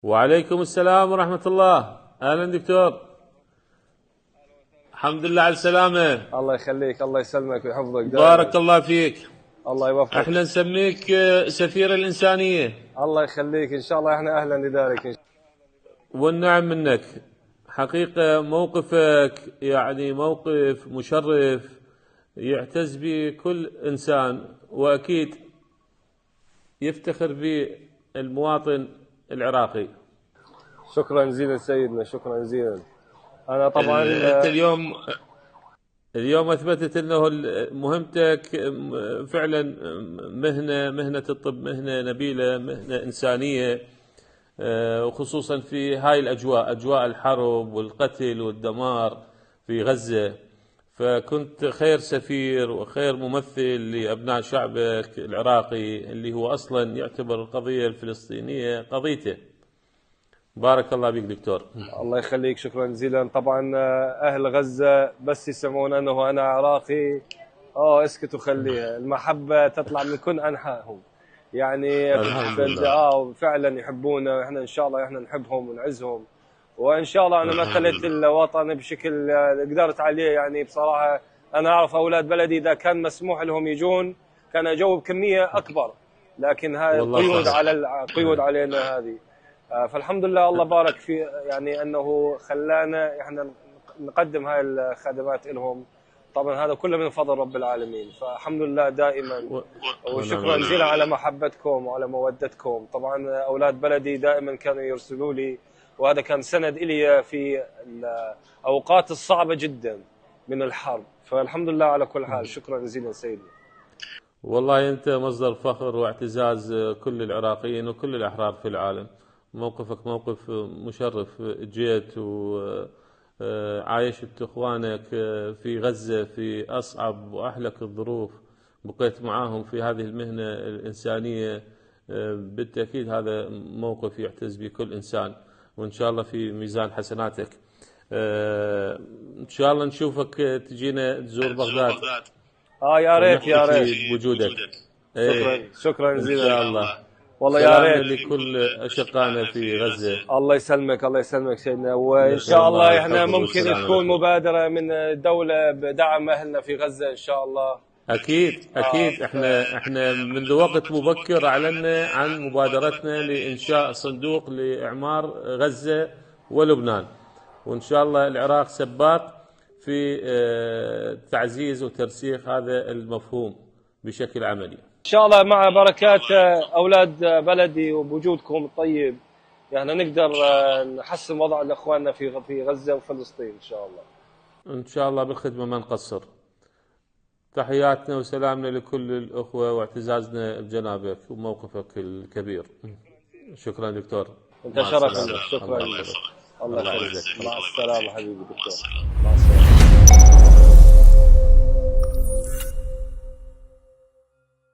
وعليكم السلام ورحمة الله. أهلا دكتور. الحمد لله على السلامة. الله يخليك، الله يسلمك ويحفظك دائما. بارك الله فيك. الله يوفقك. احنا نسميك سفير الإنسانية. الله يخليك، إن شاء الله احنا أهلا لذلك. والنعم منك. حقيقة موقفك يعني موقف مشرف يعتز به كل إنسان، وأكيد يفتخر به المواطن العراقي. شكرا جزيلا سيدنا، شكرا جزيلا. أنا طبعا أنت اليوم أثبتت أنه مهمتك فعلا مهنة الطب مهنة نبيلة، مهنة إنسانية، وخصوصا في هاي الأجواء، أجواء الحرب والقتل والدمار في غزة. فكنت خير سفير وخير ممثل لأبناء شعبك العراقي اللي هو أصلا يعتبر القضية الفلسطينية قضيته. بارك الله بك دكتور. الله يخليك، شكرا جزيلا. طبعا أهل غزة بس يسمعون أنه أنا عراقي اسكت وخليها، المحبة تطلع من كل أنحائهم. يعني فعلا يحبونا، واحنا ان شاء الله احنا نحبهم ونعزهم، وان شاء الله انا مثلت الوطن بشكل قدرت عليه. يعني بصراحه انا اعرف اولاد بلدي اذا كان مسموح لهم يجون كان يجوا بكميه اكبر، لكن هاي قيود على قيود علينا هذه. فالحمد لله الله بارك في يعني انه خلانا احنا نقدم هاي الخدمات لهم. طبعا هذا كله من فضل رب العالمين، فالحمد لله دائما. وشكرا جزيلا على محبتكم وعلى مودتكم. طبعا اولاد بلدي دائما كانوا يرسلوا لي، وهذا كان سند الي في الاوقات الصعبه جدا من الحرب. فالحمد لله على كل حال. شكرا جزيلا سيدي. والله انت مصدر فخر واعتزاز كل العراقيين وكل الاحرار في العالم. موقفك موقف مشرف، جيت عايشت اخوانك في غزة في اصعب واحلك الظروف، بقيت معاهم في هذه المهنة الانسانية. بالتأكيد هذا موقف يعتز به كل انسان، وان شاء الله في ميزان حسناتك. ان شاء الله نشوفك تجينا تزور بغداد. يا ريت يا ريت بوجودك. شكرا جزيلا ان شاء الله. والله يا ريت لكل اشقائنا في غزه. الله يسلمك، الله يسلمك سيدنا. وان شاء الله احنا ممكن تكون مبادره من الدوله بدعم اهلنا في غزه ان شاء الله. اكيد اكيد. احنا منذ وقت مبكر اعلنا عن مبادرتنا لانشاء صندوق لاعمار غزه ولبنان، وان شاء الله العراق سباق في تعزيز وترسيخ هذا المفهوم بشكل عملي. ان شاء الله مع بركات اولاد بلدي وبوجودكم الطيب يعني نقدر نحسن وضع اخواننا في غزه وفلسطين ان شاء الله. ان شاء الله بالخدمه ما نقصر. تحياتنا وسلامنا لكل الاخوه واعتزازنا بجنابك وموقفك الكبير. شكرا دكتور. انت شرفنا. شكرا. الله يخليك. مع السلامه حبيبي دكتور. مع السلامه.